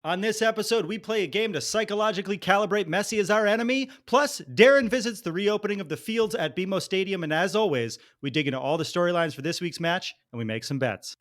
On this episode, we play a game to psychologically calibrate Messi as our enemy. Plus, Darren visits the reopening of the fields at BMO Stadium. And as always, we dig into all the storylines for this week's match and we make some bets.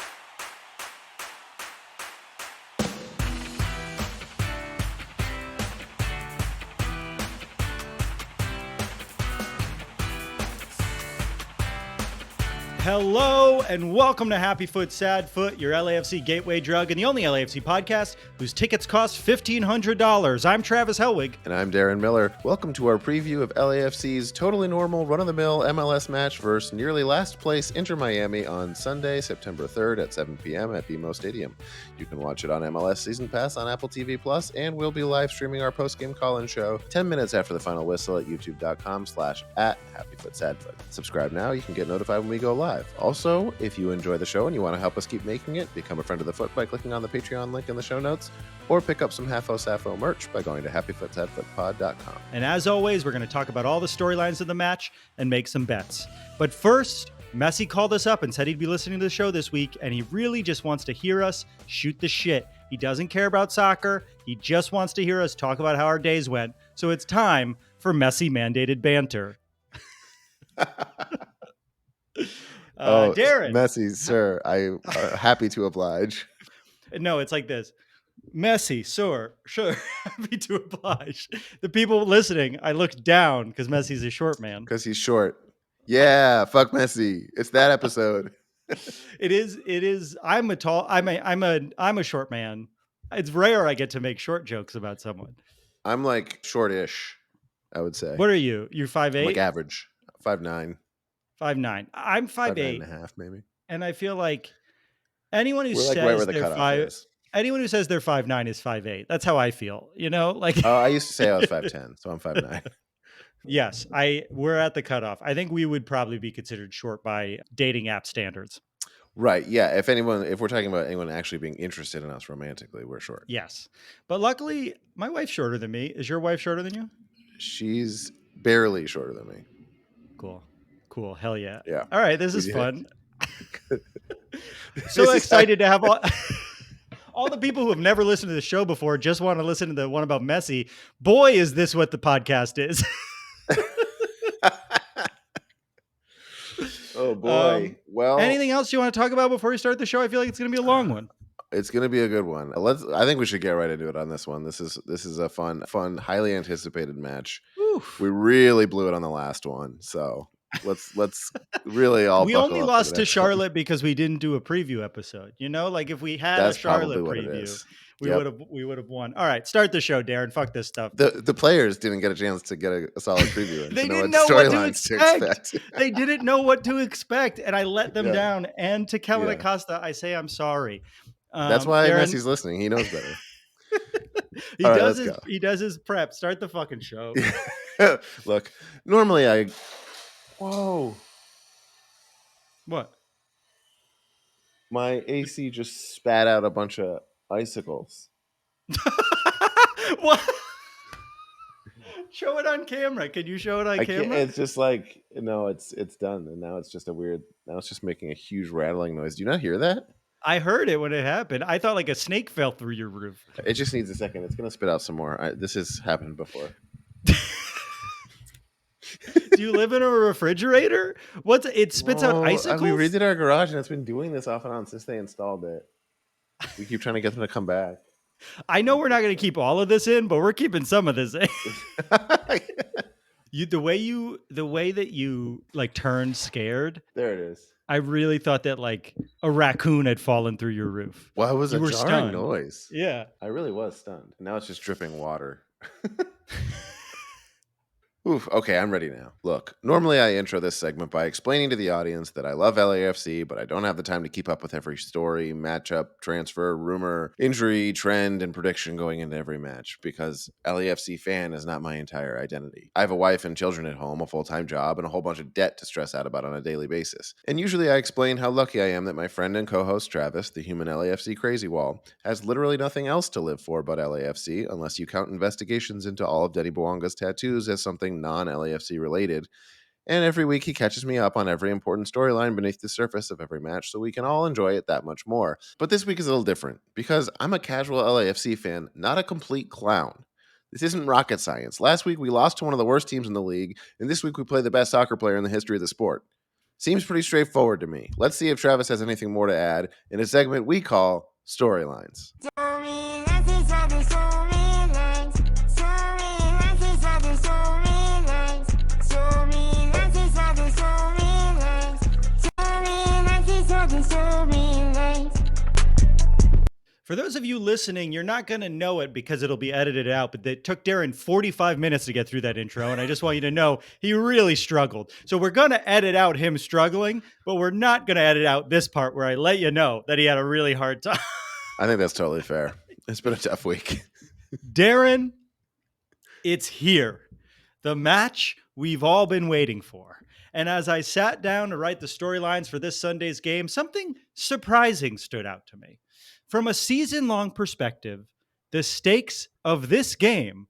Hello and welcome to Happy Foot, Sad Foot, your LAFC gateway drug and the only LAFC podcast whose tickets cost $1,500. I'm Travis Helwig. And I'm Darren Miller. Welcome to our preview of LAFC's totally normal, run-of-the-mill MLS match versus nearly last place Inter Miami on Sunday, September 3rd at 7 p.m. at BMO Stadium. You can watch it on MLS Season Pass on Apple TV Plus, and we'll be live streaming our post-game call-in show 10 minutes after the final whistle at youtube.com/@HappyFootSadFoot. Subscribe now. You can get notified when we go live. Also, if you enjoy the show and you want to help us keep making it, become a friend of the foot by clicking on the Patreon link in the show notes, or pick up some Halfo Sappho merch by going to happyfootsadfootpod.com. And as always, we're going to talk about all the storylines of the match and make some bets. But first, Messi called us up and said he'd be listening to the show this week, and he really just wants to hear us shoot the shit. He doesn't care about soccer. He just wants to hear us talk about how our days went. So it's time for Messi-mandated banter. Darren. Messi, sir, I'm happy to oblige. No, it's like this. Messi, sure, happy to oblige. The people listening, I looked down because Messi's a short man. Because he's short. Yeah, fuck Messi. It's that episode. It is. I'm a short man. It's rare I get to make short jokes about someone. I'm like shortish, I would say. What are you? You're 5'8"? Like average. 5'9". 5'9". I'm 5'8". 5'9.5", maybe. And I feel like anyone who says right where the they're cutoff is. Anyone who says they're 5'9" is 5'8". That's how I feel. You know, like I used to say I was 5'10", so I'm 5'9". Yes, we're at the cutoff. I think we would probably be considered short by dating app standards. Right. Yeah. If we're talking about anyone actually being interested in us romantically, we're short. Yes. But luckily, my wife's shorter than me. Is your wife shorter than you? She's barely shorter than me. Cool. Hell yeah. Yeah. All right. This is fun. So excited to have all the people who have never listened to the show before just want to listen to the one about Messi. Boy, is this what the podcast is. Oh boy. Well, anything else you want to talk about before we start the show? I feel like it's going to be a long one. It's going to be a good one. I think we should get right into it on this one. This is a fun, highly anticipated match. Oof. We really blew it on the last one, so let's really all. We only lost to Charlotte because we didn't do a preview episode. You know, like if we had a Charlotte preview, we would have won. All right, start the show, Darren. Fuck this stuff. The players didn't get a chance to get a solid preview. They didn't know what to expect. They didn't know what to expect, and I let them down. And to Kellen Acosta, I say I'm sorry. That's why Darren, Messi's listening. He knows better. He does his prep. Start the fucking show. Look, normally Whoa. What? My AC just spat out a bunch of icicles. What? Show it on camera. Can you show it on camera? It's just like, no, it's done. And now it's just now it's just making a huge rattling noise. Do you not hear that? I heard it when it happened. I thought like a snake fell through your roof. It just needs a second. It's going to spit out some more. This has happened before. Do you live in a refrigerator? It spits out icicles? We redid our garage and it's been doing this off and on since they installed it. We keep trying to get them to come back. I know we're not going to keep all of this in, but we're keeping some of this in. The way that you like turned scared. There it is. I really thought that like a raccoon had fallen through your roof. Well, it was a jarring stunned. noise. Yeah. I really was stunned. Now it's just dripping water. Oof, okay, I'm ready now. Look, normally I intro this segment by explaining to the audience that I love LAFC, but I don't have the time to keep up with every story, matchup, transfer, rumor, injury, trend, and prediction going into every match, because LAFC fan is not my entire identity. I have a wife and children at home, a full-time job, and a whole bunch of debt to stress out about on a daily basis. And usually I explain how lucky I am that my friend and co-host Travis, the human LAFC crazy wall, has literally nothing else to live for but LAFC, unless you count investigations into all of Denny Bouanga's tattoos as something non-LAFC related, And every week he catches me up on every important storyline beneath the surface of every match so we can all enjoy it that much more. But this week is a little different because I'm a casual LAFC fan, not a complete clown. This isn't rocket science. Last week we lost to one of the worst teams in the league, and this week we play the best soccer player in the history of the sport. Seems pretty straightforward to me. Let's see if Travis has anything more to add in a segment we call Storylines. For those of you listening, you're not going to know it because it'll be edited out, but it took Darren 45 minutes to get through that intro, and I just want you to know he really struggled. So we're going to edit out him struggling, but we're not going to edit out this part where I let you know that he had a really hard time. I think that's totally fair. It's been a tough week. Darren, it's here. The match we've all been waiting for. And as I sat down to write the storylines for this Sunday's game, something surprising stood out to me. From a season-long perspective, the stakes of this game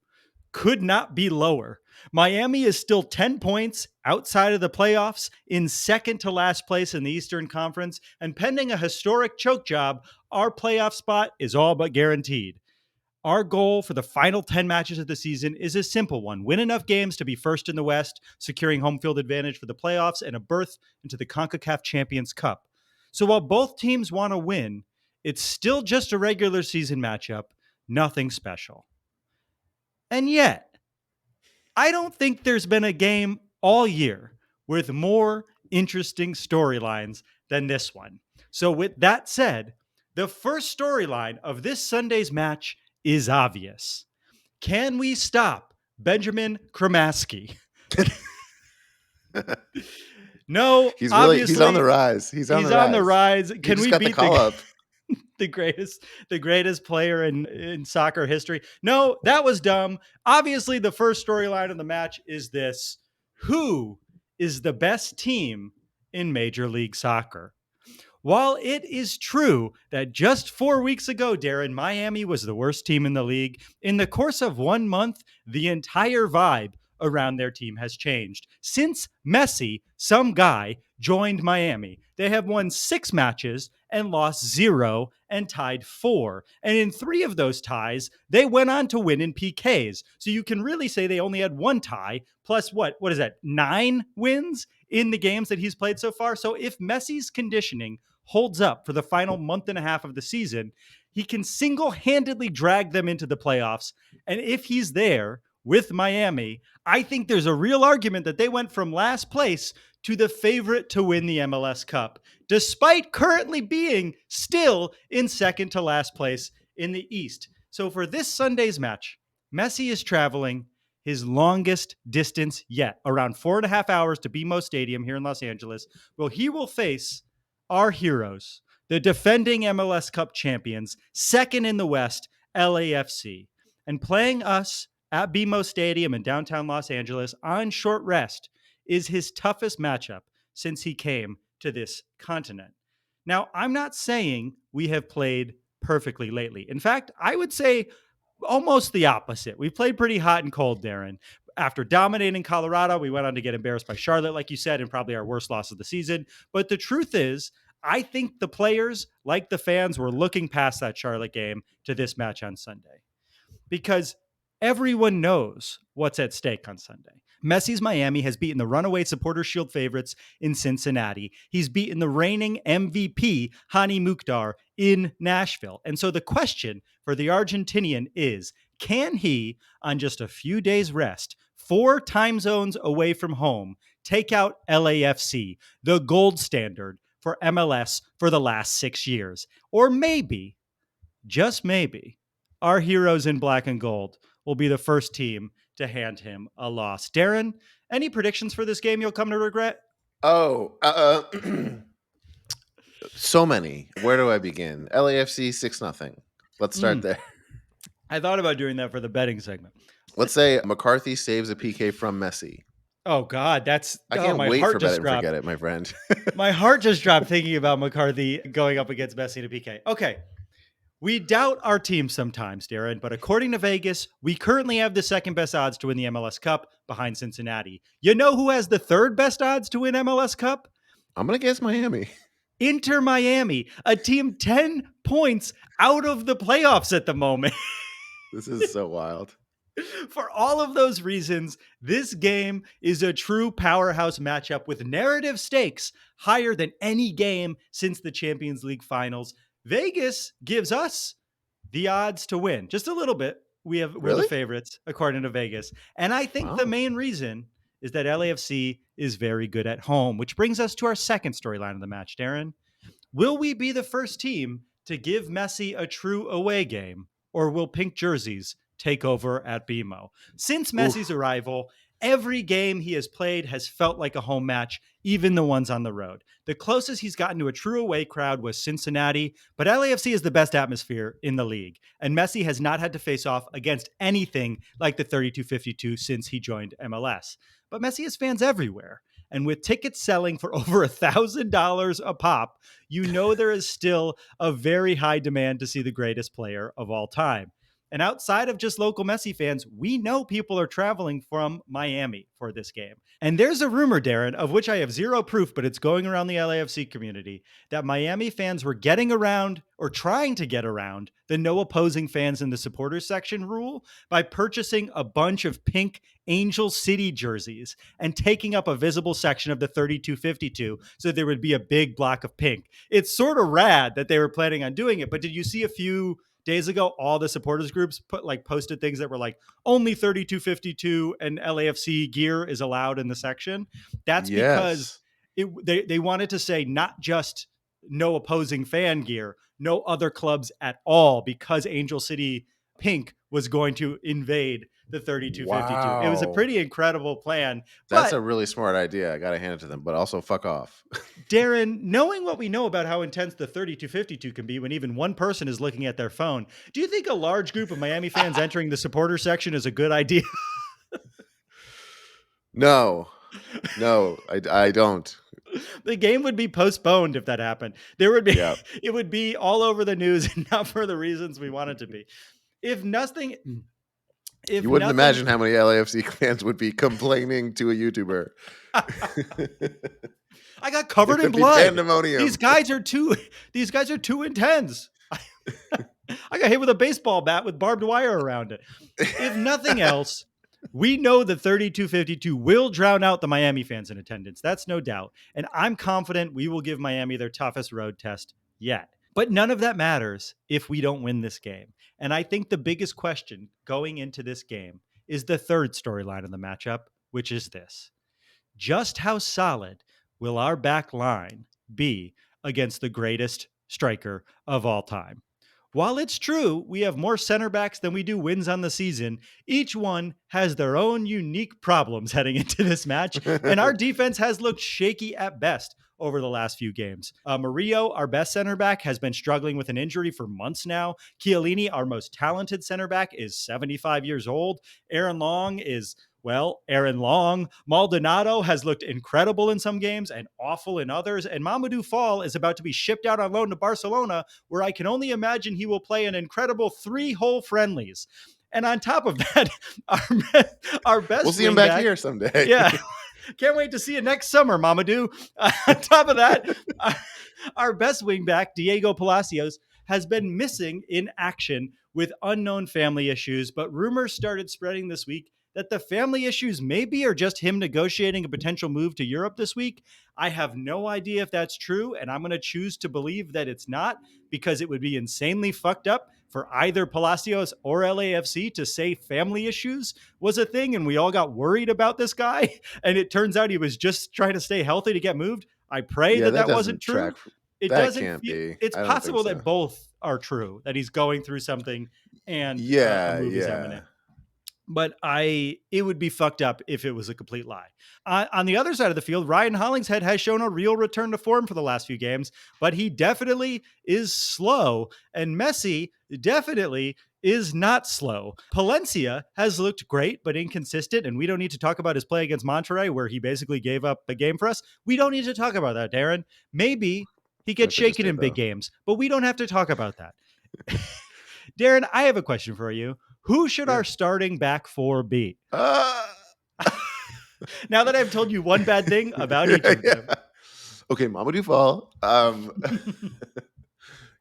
could not be lower. Miami is still 10 points outside of the playoffs, in second to last place in the Eastern Conference, and pending a historic choke job, our playoff spot is all but guaranteed. Our goal for the final 10 matches of the season is a simple one. Win enough games to be first in the West, securing home field advantage for the playoffs and a berth into the CONCACAF Champions Cup. So while both teams want to win, it's still just a regular season matchup, nothing special. And yet, I don't think there's been a game all year with more interesting storylines than this one. So with that said, the first storyline of this Sunday's match is obvious. Can we stop Benjamin Kramaski? No, he's on the rise. He's on the rise. Can we beat the call up? the greatest player in soccer history? No, that was dumb. Obviously, the first storyline of the match is this: who is the best team in Major League Soccer? While it is true that just 4 weeks ago, Darren, Miami was the worst team in the league, in the course of 1 month, the entire vibe around their team has changed. Since Messi, some guy, joined Miami, they have won 6 matches and lost 0 and tied 4. And in 3 of those ties, they went on to win in PKs. So you can really say they only had 1 tie, plus what is that, 9 wins in the games that he's played so far? So if Messi's conditioning holds up for the final month and a half of the season, he can single-handedly drag them into the playoffs. And if he's there with Miami, I think there's a real argument that they went from last place to the favorite to win the MLS Cup, despite currently being still in second to last place in the East. So for this Sunday's match, Messi is traveling his longest distance yet, around 4.5 hours to BMO Stadium here in Los Angeles. Well, he will face our heroes, the defending MLS Cup champions, second in the West, LAFC. And playing us at BMO Stadium in downtown Los Angeles on short rest is his toughest matchup since he came to this continent. Now, I'm not saying we have played perfectly lately. In fact, I would say almost the opposite. We've played pretty hot and cold, Darren. After dominating Colorado, we went on to get embarrassed by Charlotte, like you said, and probably our worst loss of the season. But the truth is, I think the players, like the fans, were looking past that Charlotte game to this match on Sunday. Because everyone knows what's at stake on Sunday. Messi's Miami has beaten the runaway Supporters' Shield favorites in Cincinnati. He's beaten the reigning MVP, Hani Mukhtar, in Nashville. And so the question for the Argentinian is, can he, on just a few days' rest, 4 time zones away from home, take out LAFC, the gold standard for MLS for the last 6 years? Or maybe, just maybe, our heroes in black and gold will be the first team to hand him a loss. Darren, any predictions for this game you'll come to regret? So many. Where do I begin? LAFC 6-0. Let's start there. I thought about doing that for the betting segment. Let's say McCarthy saves a PK from Messi. Oh, God, I can't wait for Bet and Forget It, my friend. My heart just dropped thinking about McCarthy going up against Messi in a PK. Okay, We doubt our team sometimes, Darren, but according to Vegas, we currently have the second best odds to win the MLS Cup behind Cincinnati. You know who has the third best odds to win MLS Cup? I'm going to guess Miami. Inter Miami, a team 10 points out of the playoffs at the moment. This is so wild. For all of those reasons, this game is a true powerhouse matchup with narrative stakes higher than any game since the Champions League finals. Vegas gives us the odds to win just a little bit. We're the Really? favorites according to Vegas. And I think the Wow. main reason is that LAFC is very good at home, which brings us to our second storyline of the match, Darren. Will we be the first team to give Messi a true away game, or will pink jerseys take over at BMO? Since Messi's arrival, every game he has played has felt like a home match, even the ones on the road. The closest he's gotten to a true away crowd was Cincinnati, but LAFC is the best atmosphere in the league, and Messi has not had to face off against anything like the 32-52 since he joined MLS. But Messi has fans everywhere. And with tickets selling for over $1,000 a pop, you know there is still a very high demand to see the greatest player of all time. And outside of just local Messi fans, we know people are traveling from Miami for this game. And there's a rumor, Darren, of which I have zero proof, but it's going around the LAFC community, that Miami fans were getting around or trying to get around the no opposing fans in the supporters section rule by purchasing a bunch of pink Angel City jerseys and taking up a visible section of the 32-52 so there would be a big block of pink. It's sort of rad that they were planning on doing it, but did you see a few days ago all the supporters groups posted things that were like only 32-52 and LAFC gear is allowed in the section? That's because they wanted to say not just no opposing fan gear, no other clubs at all, because Angel City Pink was going to invade the 32-52. Wow. It was a pretty incredible plan. That's a really smart idea. I got to hand it to them, but also fuck off. Darren, knowing what we know about how intense the 32-52 can be when even one person is looking at their phone, do you think a large group of Miami fans entering the supporter section is a good idea? No, I don't. The game would be postponed if that happened. There would be, It would be all over the news and not for the reasons we want it to be. If you wouldn't imagine how many LAFC fans would be complaining to a YouTuber. I got covered in blood. Pandemonium. These guys are too intense. I got hit with a baseball bat with barbed wire around it. If nothing else, we know the 32-52 will drown out the Miami fans in attendance. That's no doubt. And I'm confident we will give Miami their toughest road test yet. But none of that matters if we don't win this game. And I think the biggest question going into this game is the third storyline of the matchup, which is this. Just how solid will our back line be against the greatest striker of all time? While it's true we have more center backs than we do wins on the season, each one has their own unique problems heading into this match, and our defense has looked shaky at best over the last few games. Murillo, our best center back, has been struggling with an injury for months now. Chiellini, our most talented center back, is 75 years old. Aaron Long. Maldonado has looked incredible in some games and awful in others. And Mamadou Fall is about to be shipped out on loan to Barcelona, where I can only imagine he will play an incredible 3 whole friendlies. And on top of that, our best we'll see him back here someday. Yeah. Can't wait to see you next summer, Mamadou. On top of that, our best wingback, Diego Palacios, has been missing in action with unknown family issues, but rumors started spreading this week that the family issues maybe are just him negotiating a potential move to Europe this week. I have no idea if that's true, and I'm going to choose to believe that it's not, because it would be insanely fucked up for either Palacios or LAFC to say family issues was a thing and we all got worried about this guy, and it turns out he was just trying to stay healthy to get moved. I pray that wasn't true. It doesn't be. It's possible that both are true, that he's going through something and a move is imminent. But it would be fucked up if it was a complete lie. On the other side of the field, Ryan Hollingshead has shown a real return to form for the last few games, but he definitely is slow. And Messi definitely is not slow. Palencia has looked great, but inconsistent. And we don't need to talk about his play against Monterrey, where he basically gave up the game for us. We don't need to talk about that, Darren. Maybe he gets shaken in big games, but we don't have to talk about that. Darren, I have a question for you. Who should Yeah. our starting back four be? Uh, Now that I've told you one bad thing about each of them. Okay, Mama Duval,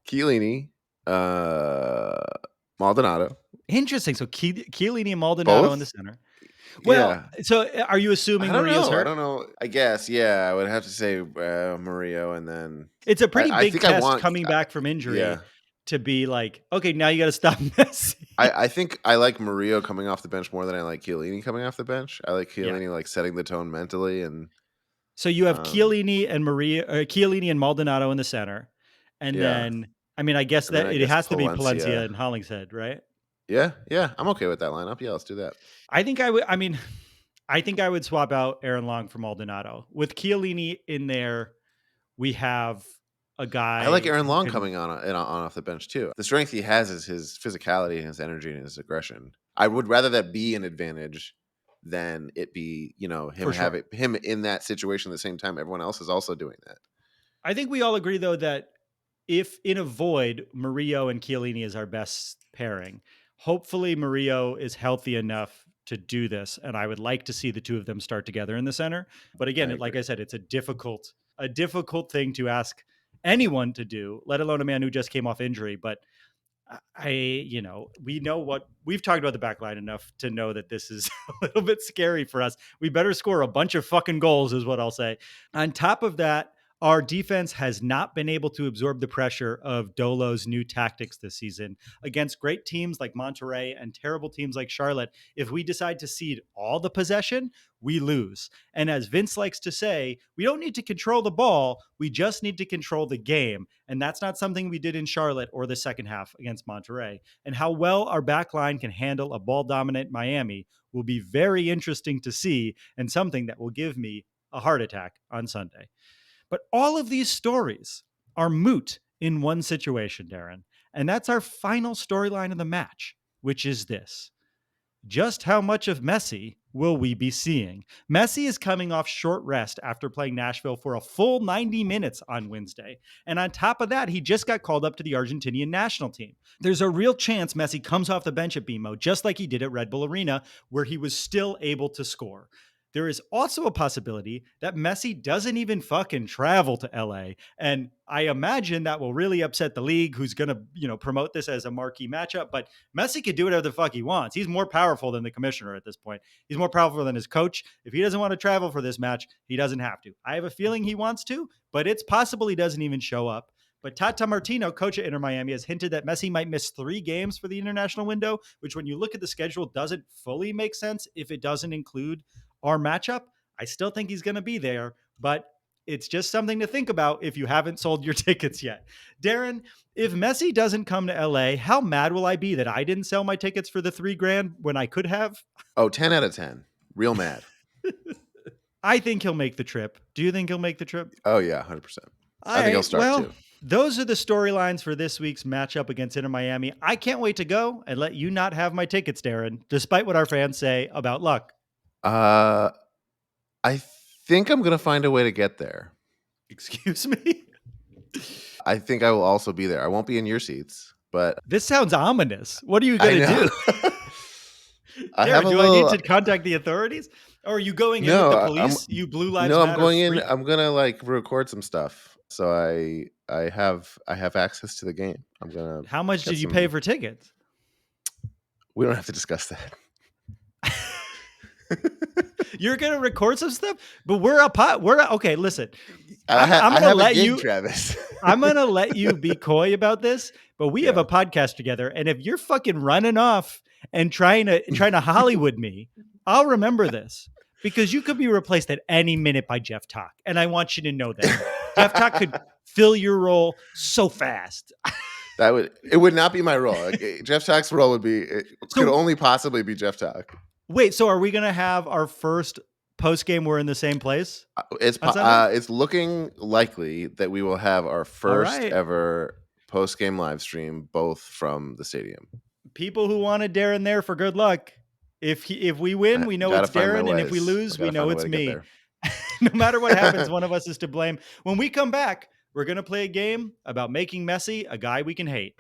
Chiellini, uh, Maldonado, Interesting. So Chiellini and Maldonado in the both. center. Well, Yeah, so are you I assuming don't Maria's know. I hurt? don't know. I guess. Yeah, I would have to say Murillo, and then It's a pretty I big think I test want. coming back from injury Yeah, to be like, okay, now you got to stop Messi. I think I like Murillo coming off the bench more than I like Chiellini coming off the bench. I like Yeah. Chiellini like setting the tone mentally, and So you have um, Chiellini and Maldonado in the center, and yeah, then I mean, I guess and then that I it guess has to be Palencia Palencia. and Hollingshead, right? Yeah, yeah, I'm okay with that lineup. Yeah, let's do that. I think I would. I mean, I think I would swap out Aaron Long for Maldonado with Chiellini in there. We have a I like guy Aaron who Long can coming on off the bench too. The strength he has is his physicality and his energy and his aggression. I would rather that be an advantage than it be, him for have sure. it him in that situation at the same time everyone else is also doing that. I think we all agree though that if in a void, Murillo and Chiellini is our best pairing. Hopefully, Murillo is healthy enough to do this, and I would like to see the two of them start together in the center. But I again, like agree. I said, it's a difficult thing to ask anyone to do, let alone a man who just came off injury. But we know what we've talked about the back line enough to know that this is a little bit scary for us. We better score a bunch of fucking goals, is what I'll say. On top of that, our defense has not been able to absorb the pressure of Dolo's new tactics this season against great teams like Monterrey and terrible teams like Charlotte. If we decide to cede all the possession, we lose. And as Vince likes to say, we don't need to control the ball. We just need to control the game. And that's not something we did in Charlotte or the second half against Monterrey. And how well our back line can handle a ball dominant Miami will be very interesting to see and something that will give me a heart attack on Sunday. But all of these stories are moot in one situation, Darren. And that's our final storyline of the match, which is this: just how much of Messi will we be seeing? Messi is coming off short rest after playing Nashville for a full 90 minutes on Wednesday. And on top of that, he just got called up to the Argentinian national team. There's a real chance Messi comes off the bench at BMO, just like he did at Red Bull Arena, where he was still able to score. There is also a possibility that Messi doesn't even fucking travel to LA. And I imagine that will really upset the league, who's going to, promote this as a marquee matchup. But Messi could do whatever the fuck he wants. He's more powerful than the commissioner at this point. He's more powerful than his coach. If he doesn't want to travel for this match, he doesn't have to. I have a feeling he wants to, but it's possible he doesn't even show up. But Tata Martino, coach at Inter Miami, has hinted that Messi might miss 3 games for the international window, which when you look at the schedule doesn't fully make sense if it doesn't include our matchup. I still think he's going to be there, but it's just something to think about if you haven't sold your tickets yet. Darren, if Messi doesn't come to LA, how mad will I be that I didn't sell my tickets for the $3,000 when I could have? Oh, 10 out of 10. Real mad. I think he'll make the trip. Do you think he'll make the trip? Oh yeah, 100%. All I think he'll right. start Well, too. those are the storylines for this week's matchup against Inter Miami. I can't wait to go and let you not have my tickets, Darren, despite what our fans say about luck. Uh I think I'm going to find a way to get there. Excuse me? I think I will also be there. I won't be in your seats, but This sounds ominous. What are you I going to know. do? I have Darren, a do I need little to contact the authorities? Or are you going in with No, the I'm police? You Blue Lives no, I'm Matter going in. freak. I'm going to like record some stuff. So I have access to the game. I'm going to How much get did you pay some for tickets? We don't have to discuss that. You're going to record some stuff, but okay, listen. I I'm going to have a let gig, you Travis. I'm going to let you be coy about this, but we have Yeah. a podcast together, and if you're fucking running off and trying to Hollywood me, I'll remember this, because you could be replaced at any minute by Jeff Talk, and I want you to know that. Jeff Talk could fill your role so fast. It would not be my role. Like, Jeff Talk's role could So only possibly be Jeff Talk. wait, so are we going to have our first post game? We're in the same place on Sunday? It's looking likely that we will have our All first right. ever post game live stream, both from the stadium. People who wanted Darren there for good luck. If we win, we know Gotta it's find my Darren, and if we ways. lose, I we gotta know find a way it's to get me. there. No matter what happens, one of us is to blame. When we come back, we're going to play a game about making Messi a guy we can hate.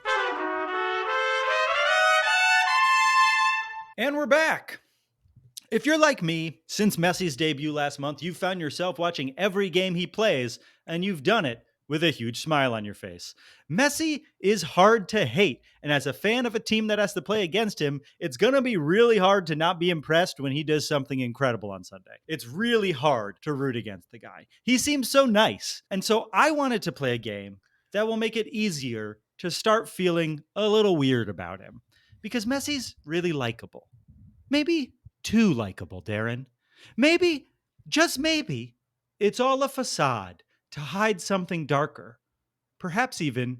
And we're back. If you're like me, since Messi's debut last month, you've found yourself watching every game he plays, and you've done it with a huge smile on your face. Messi is hard to hate, and as a fan of a team that has to play against him, it's going to be really hard to not be impressed when he does something incredible on Sunday. It's really hard to root against the guy. He seems so nice, and so I wanted to play a game that will make it easier to start feeling a little weird about him, because Messi's really likable. Maybe too likable, Darren. Maybe, just maybe, it's all a facade to hide something darker. Perhaps even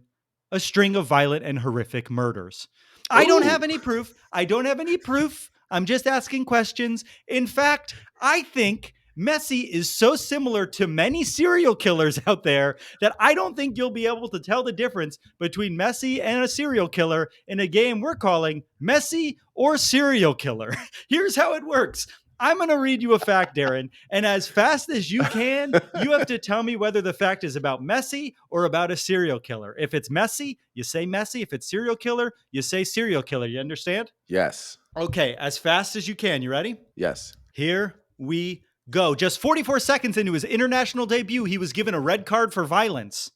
a string of violent and horrific murders. I don't have any proof. I'm just asking questions. In fact, I think Messi is so similar to many serial killers out there that I don't think you'll be able to tell the difference between Messi and a serial killer in a game we're calling Messi or Serial Killer. Here's how it works. I'm going to read you a fact, Darren, and as fast as you can, you have to tell me whether the fact is about Messi or about a serial killer. If it's Messi, you say Messi. If it's serial killer, you say serial killer. You understand? Yes. Okay, as fast as you can. You ready? Yes. Here we go. Just 44 seconds into his international debut, he was given a red card for violence.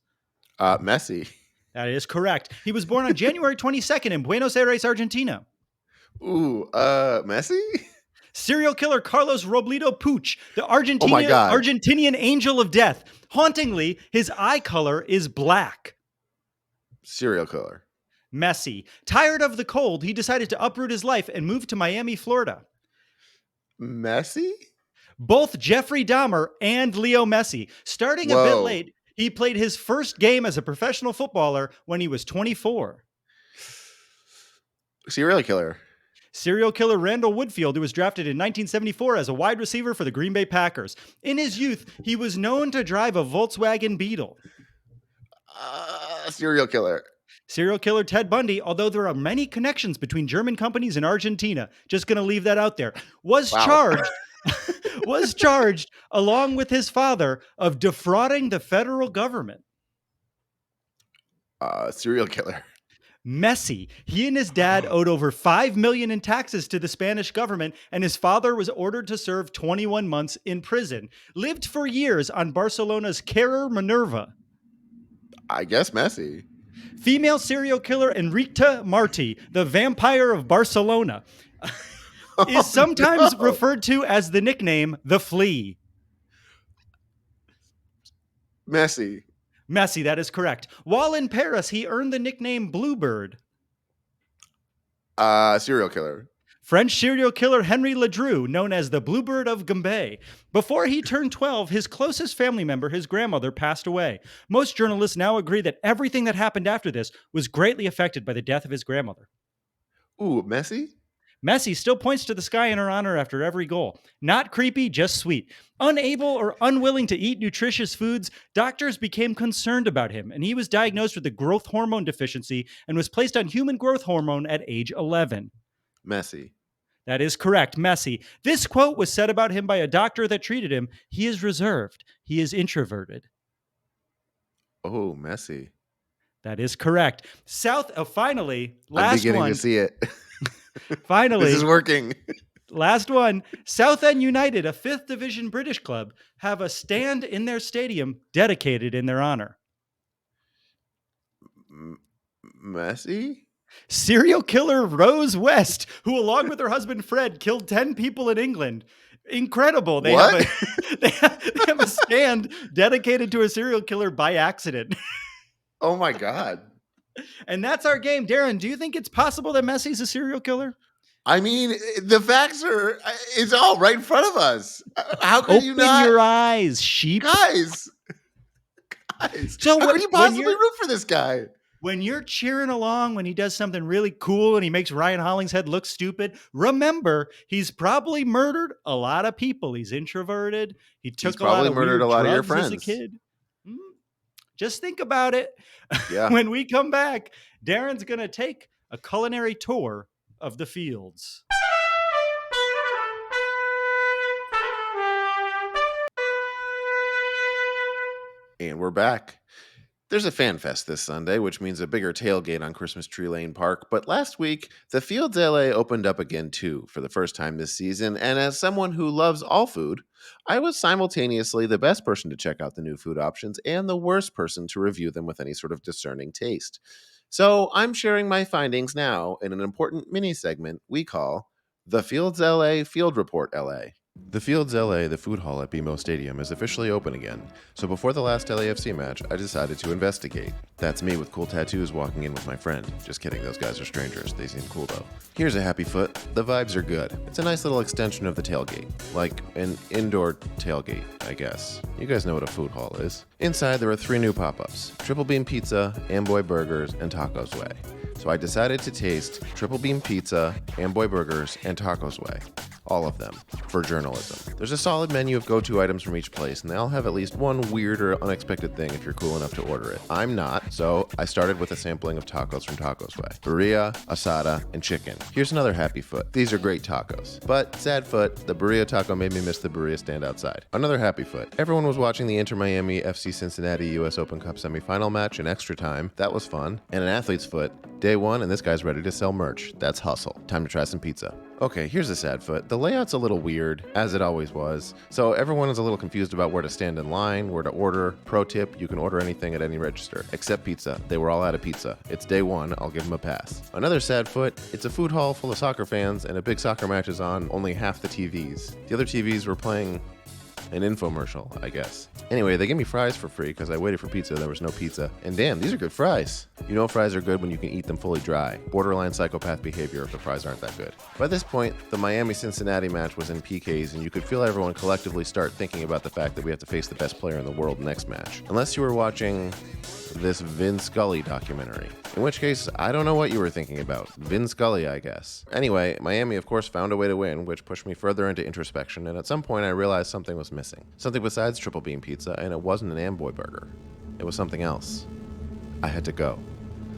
Messi. That is correct. He was born on January 22nd in Buenos Aires, Argentina. Messi? Serial killer Carlos Robledo Puig, the Argentinian angel of death. Hauntingly, his eye color is black. Serial killer. Messi. Tired of the cold, he decided to uproot his life and move to Miami, Florida. Messi? Both Jeffrey Dahmer and Leo Messi. Starting a bit late, he played his first game as a professional footballer when he was 24. Serial killer. Serial killer Randall Woodfield, who was drafted in 1974 as a wide receiver for the Green Bay Packers. In his youth, he was known to drive a Volkswagen Beetle. Serial killer. Serial killer Ted Bundy, although there are many connections between German companies and Argentina, just going to leave that out there, was charged along with his father of defrauding the federal government. Serial killer. Messi. He and his dad owed over $5 million in taxes to the Spanish government, and his father was ordered to serve 21 months in prison. Lived for years on Barcelona's Carrer Minerva. I guess Messi. Female serial killer Enriqueta Martí, the vampire of Barcelona, is sometimes referred to as the nickname The Flea. Messi. Messi, that is correct. While in Paris, he earned the nickname Bluebird. Serial killer. French serial killer Henri Ledru, known as the Bluebird of Gambay. Before he turned 12, his closest family member, his grandmother, passed away. Most journalists now agree that everything that happened after this was greatly affected by the death of his grandmother. Messi? Messi still points to the sky in her honor after every goal. Not creepy, just sweet. Unable or unwilling to eat nutritious foods, doctors became concerned about him, and he was diagnosed with a growth hormone deficiency and was placed on human growth hormone at age 11. Messi. That is correct, Messi. This quote was said about him by a doctor that treated him. He is reserved. He is introverted. Messi. That is correct. Finally, last one. I'm beginning to see it. Finally. This is working. Last one. Southend United, a 5th Division British club, have a stand in their stadium dedicated in their honor. Messi? Serial killer Rose West, who along with her husband Fred killed 10 people in England. Incredible. They have a stand dedicated to a serial killer by accident. Oh my God. And that's our game. Darren, do you think it's possible that Messi's a serial killer? I mean, the facts it's all right in front of us. How could you not? Open your eyes, sheep. Guys. So how could you possibly root for this guy? When you're cheering along when he does something really cool and he makes Ryan Hollingshead look stupid, remember, he's probably murdered a lot of people. He's introverted. He's probably murdered a lot of your friends as a kid. Just think about it. Yeah. When we come back, Darren's going to take a culinary tour of the fields. And we're back. There's a fan fest this Sunday, which means a bigger tailgate on Christmas Tree Lane Park. But last week, the Fields LA opened up again too for the first time this season. And as someone who loves all food, I was simultaneously the best person to check out the new food options and the worst person to review them with any sort of discerning taste. So I'm sharing my findings now in an important mini segment we call the Fields LA Field Report LA. The Fields LA, the food hall at BMO Stadium, is officially open again, so before the last LAFC match, I decided to investigate. That's me with cool tattoos walking in with my friend. Just kidding, those guys are strangers. They seem cool though. Here's a happy foot. The vibes are good. It's a nice little extension of the tailgate. Like an indoor tailgate, I guess. You guys know what a food hall is. Inside, there are 3 new pop-ups. Triple Beam Pizza, Amboy Burgers, and Tacos Way. So I decided to taste Triple Beam Pizza, Amboy Burgers, and Tacos Way. All of them, for journalism. There's a solid menu of go-to items from each place, and they all have at least one weird or unexpected thing if you're cool enough to order it. I'm not, so I started with a sampling of tacos from Tacos Way. Birria, asada, and chicken. Here's another happy foot. These are great tacos. But, sad foot, the birria taco made me miss the birria stand outside. Another happy foot. Everyone was watching the Inter Miami FC Cincinnati US Open Cup semifinal match in extra time. That was fun. And an athlete's foot. Day 1, and this guy's ready to sell merch. That's hustle. Time to try some pizza. Okay, here's a sad foot. The layout's a little weird, as it always was, so everyone is a little confused about where to stand in line, where to order. Pro tip, you can order anything at any register, except pizza. They were all out of pizza. It's day 1, I'll give them a pass. Another sad foot, it's a food hall full of soccer fans, and a big soccer match is on only half the TVs. The other TVs were playing an infomercial, I guess. Anyway, they gave me fries for free because I waited for pizza. There was no pizza. And damn, these are good fries. You know fries are good when you can eat them fully dry. Borderline psychopath behavior if the fries aren't that good. By this point, the Miami-Cincinnati match was in PKs, and you could feel everyone collectively start thinking about the fact that we have to face the best player in the world next match. Unless you were watching this Vin Scully documentary. In which case, I don't know what you were thinking about. Vin Scully, I guess. Anyway, Miami, of course, found a way to win, which pushed me further into introspection, and at some point I realized something was missing. Something besides Triple Beam Pizza, and it wasn't an Amboy burger. It was something else. I had to go.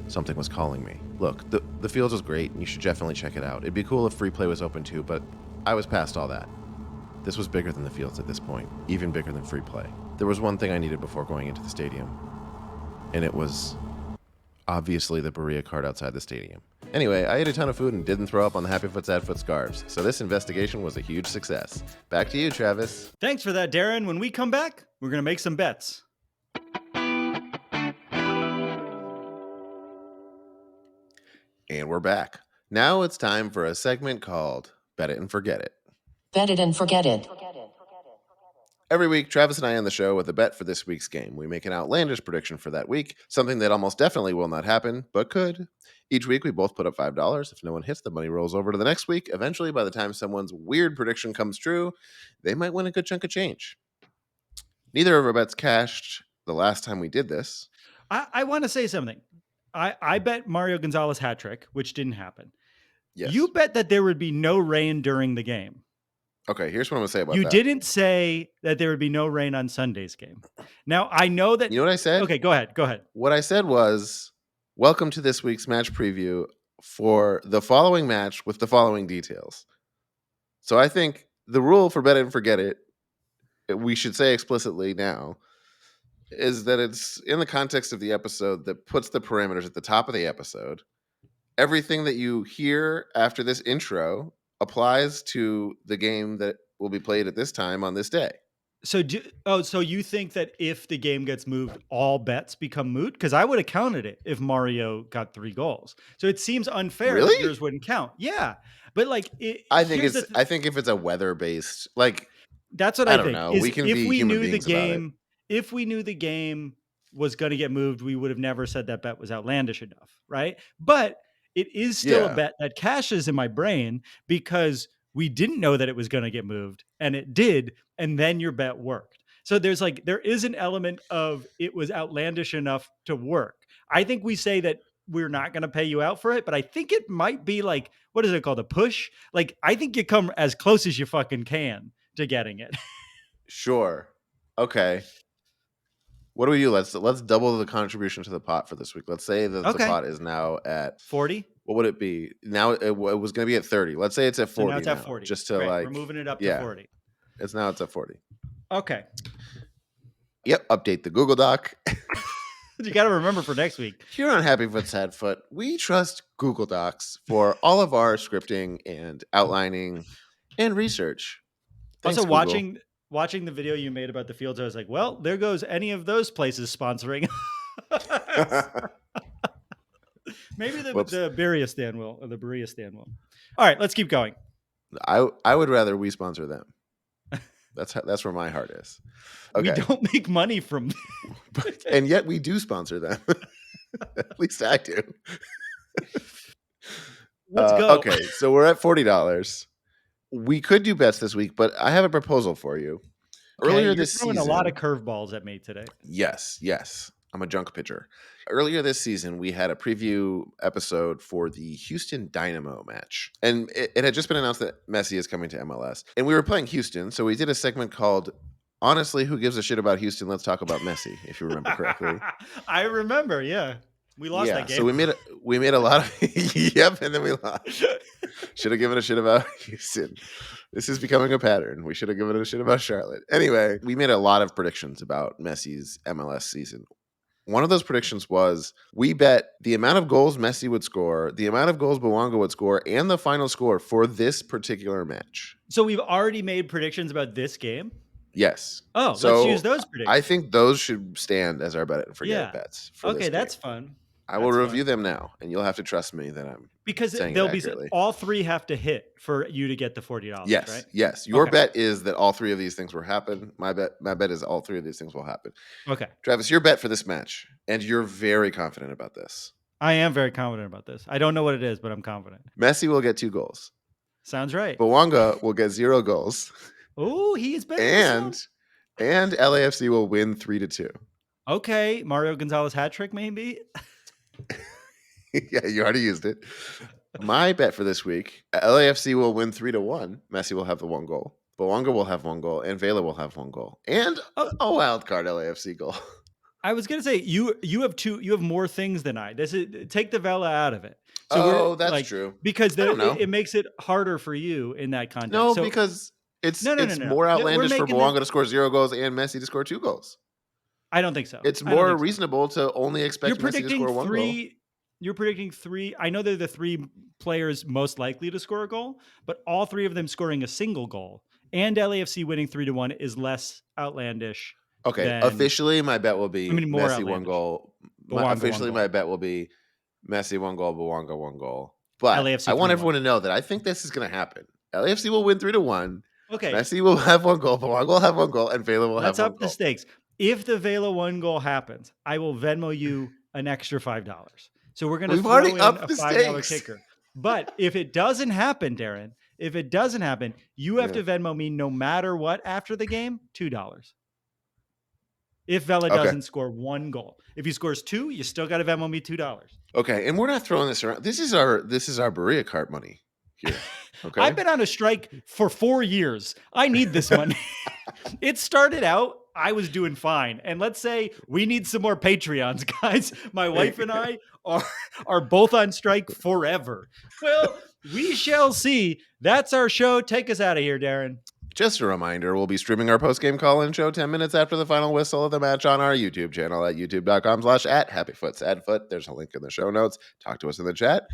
Something was calling me. Look, the Fields was great, and you should definitely check it out. It'd be cool if free play was open too, but I was past all that. This was bigger than the Fields at this point, even bigger than free play. There was one thing I needed before going into the stadium, and it was obviously the burrito cart outside the stadium. Anyway, I ate a ton of food and didn't throw up on the Happy Foot Sad Foot scarves, so this investigation was a huge success. Back to you, Travis. Thanks for that, Darren. When we come back, we're going to make some bets. And we're back. Now it's time for a segment called Bet It and Forget It. Bet it and forget it. Every week, Travis and I on the show with a bet for this week's game. We make an outlandish prediction for that week, something that almost definitely will not happen, but could. Each week, we both put up $5. If no one hits, the money rolls over to the next week. Eventually, by the time someone's weird prediction comes true, they might win a good chunk of change. Neither of our bets cashed the last time we did this. I want to say something. I bet Mario Gonzalez hat trick, which didn't happen. Yes. You bet that there would be no rain during the game. Okay, here's what I'm going to say about that. You that. didn't say that there would be no rain on Sunday's game. Now, I know that... You know what I said? Okay, go ahead. What I said was, welcome to this week's match preview for the following match with the following details. So I think the rule for Bet It and Forget It, we should say explicitly now, is that it's in the context of the episode that puts the parameters at the top of the episode. Everything that you hear after this intro applies to the game that will be played at this time on this day. So you think that if the game gets moved, all bets become moot? Because I would have counted it if Mario got 3 goals. So it seems unfair that yours wouldn't count. Yeah, but like I think if it's a weather based, like that's what I think. Know. We can be human beings about it. If we knew the game was going to get moved, we would have never said that bet was outlandish enough, right? But it is still a bet that cashes in my brain because we didn't know that it was going to get moved, and it did, and then your bet worked. So there is an element of it was outlandish enough to work. I think we say that we're not going to pay you out for it, but I think it might be like, what is it called? A push? Like, I think you come as close as you fucking can to getting it. Sure. Okay. What do we do? Let's double the contribution to the pot for this week. Let's say that the pot is now at 40. What would it be? Now it was going to be at 30. Let's say it's at 40. So now it's at 40. Just to we're moving it up to 40. It's at 40. Okay. Yep. Update the Google Doc. You got to remember for next week. Here on Happy Foot Sad Foot, we trust Google Docs for all of our scripting and outlining and research. Thanks, Also, Google. watching the video you made about the fields, I was like, well, there goes any of those places sponsoring. Maybe the Berea stand will, or the Berea stand will. All right, let's keep going. I would rather we sponsor them. That's where my heart is. Okay. We don't make money from and yet we do sponsor them. At least I do. Let's go. Okay, so we're at $40. We could do bets this week, but I have a proposal for you. Earlier this season, a lot of curveballs at me today. Yes. I'm a junk pitcher. Earlier this season, we had a preview episode for the Houston Dynamo match. And it had just been announced that Messi is coming to MLS. And we were playing Houston, so we did a segment called Honestly, Who Gives a Shit About Houston? Let's Talk About Messi, if you remember correctly. I remember, yeah. We lost that game. So we made a lot of yep, and then we lost. Should have given a shit about Houston. This is becoming a pattern. We should have given a shit about Charlotte. Anyway, we made a lot of predictions about Messi's MLS season. One of those predictions was we bet the amount of goals Messi would score, the amount of goals Bouanga would score, and the final score for this particular match. So we've already made predictions about this game? Yes. Oh, so let's use those predictions. I think those should stand as our bet it and forget it bets. Okay, that's fun. I will review them now, and you'll have to trust me that I'm saying they'll it accurately. Be all three have to hit for you to get the $40. Yes, right? Yes. Your bet is that all three of these things will happen. My bet is all three of these things will happen. Okay, Travis, your bet for this match, and you're very confident about this. I am very confident about this. I don't know what it is, but I'm confident. Messi will get 2 goals. Sounds right. Bouanga will get 0 goals. Oh, he's better. And LAFC will win 3-2. Okay, Mario Gonzalez hat trick maybe. Yeah, you already used it. My bet for this week, LAFC will win 3-1. Messi will have the 1 goal. Bouanga will have 1 goal, and Vela will have 1 goal, and a wild card LAFC goal. I was gonna say you have 2. You have more things than I. Take the Vela out of it. So that's true. Because it makes it harder for you in that context. No, because it's more outlandish for Bouanga to score 0 goals and Messi to score 2 goals. I don't think so. It's more reasonable to only expect Messi to score 1 goal. You're predicting 3. I know they're the 3 players most likely to score a goal, but all 3 of them scoring a single goal and LAFC winning 3-1 is less outlandish. Okay, officially my bet will be more Messi outlandish. 1 goal. Officially my bet will be Messi 1 goal, Bouanga 1 goal. But LAFC I want everyone to know that I think this is going to happen. LAFC will win 3-1. Okay. Messi will have 1 goal, Bouanga will have 1 goal, and Vela will have 1 goal. Let's up the stakes. If the Vela 1 goal happens, I will Venmo you an extra $5. So we're going to throw in a $5 kicker. But if it doesn't happen, Darren, you have to Venmo me no matter what after the game, $2. If Vela doesn't score 1 goal. If he scores 2, you still got to Venmo me $2. Okay, and we're not throwing this around. This is our Berea cart money here. Okay. I've been on a strike for 4 years. I need this money. It started out, I was doing fine. And let's say we need some more Patreons, guys. My wife and I are both on strike forever. Well, we shall see. That's our show. Take us out of here, Darren. Just a reminder, we'll be streaming our post-game call-in show 10 minutes after the final whistle of the match on our YouTube channel at youtube.com/@happyfootsadfoot. There's a link in the show notes. Talk to us in the chat.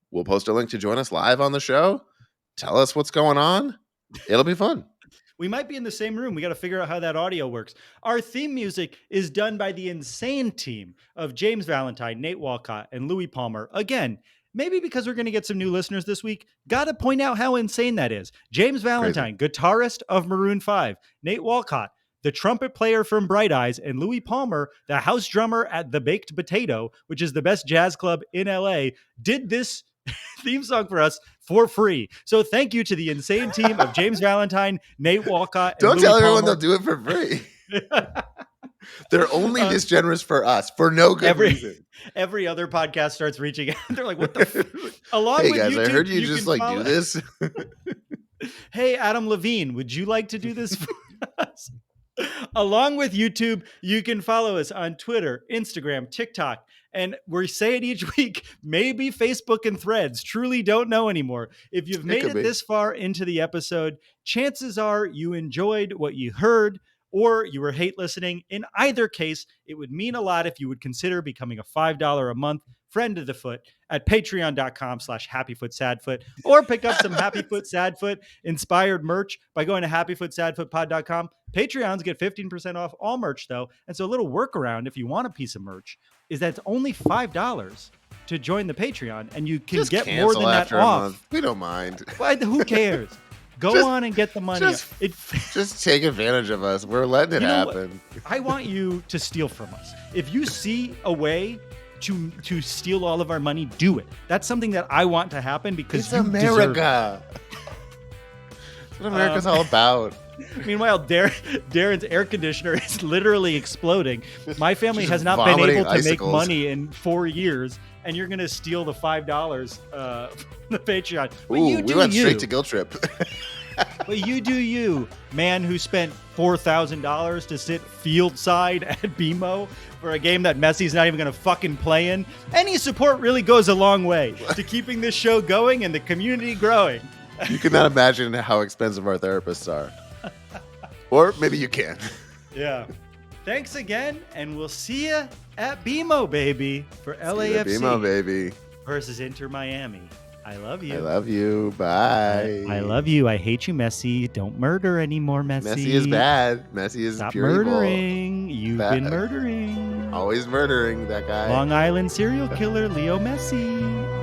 We'll post a link to join us live on the show. Tell us what's going on. It'll be fun. We might be in the same room. We got to figure out how that audio works. Our theme music is done by the insane team of James Valentine, Nate Walcott, and Louis Palmer. Again, maybe because we're going to get some new listeners this week, got to point out how insane that is. James Valentine, guitarist of Maroon 5, Nate Walcott, the trumpet player from Bright Eyes, and Louis Palmer, the house drummer at The Baked Potato, which is the best jazz club in LA, did this theme song for us for free. So thank you to the insane team of James Valentine, Nate Walcott, and Don't Louis tell everyone Palmer. they'll do it for free. They're only this generous for us for no good reason. Every other podcast starts reaching out. They're like, what the Hey guys, YouTube, I heard you just do this. Hey, Adam Levine, would you like to do this for us? Along with YouTube, you can follow us on Twitter, Instagram, TikTok, and we're saying each week, maybe Facebook and Threads. Truly don't know anymore. If you've made it this far into the episode, chances are you enjoyed what you heard, or you were hate listening. In either case, it would mean a lot if you would consider becoming a $5 a month friend of the foot at patreon.com/happyfootsadfoot, or pick up some Happyfoot Sadfoot inspired merch by going to happyfootsadfootpod.com. Patreons get 15% off all merch though. And so a little workaround if you want a piece of merch is that it's only $5 to join the Patreon, and you can Just get more cancel than that after a off. month. We don't mind. Who cares? Go on and get the money. Just take advantage of us. We're letting it happen. I want you to steal from us. If you see a way to steal all of our money, do it. That's something that I want to happen because It's you America. That's what America's all about. Meanwhile, Darren's air conditioner is literally exploding. My family has not been vomiting able to make icicles. money in 4 years, and you're going to steal the $5 from the Patreon. But Ooh, you do we went you. straight to Guilt Trip. But you do you, man who spent $4,000 to sit field side at BMO for a game that Messi's not even going to fucking play in. Any support really goes a long way to keeping this show going and the community growing. You cannot imagine how expensive our therapists are. Or maybe you can. Yeah. Thanks again, and we'll see you at BMO, baby, for LAFC BMO, baby. versus Inter Miami. I love you. I love you. Bye. I love you. I hate you, Messi. Don't murder anymore, Messi. Messi is bad. Messi is Stop pure murdering. You've Bad. been murdering. evil. Always murdering that guy. Long Island serial killer Leo Messi.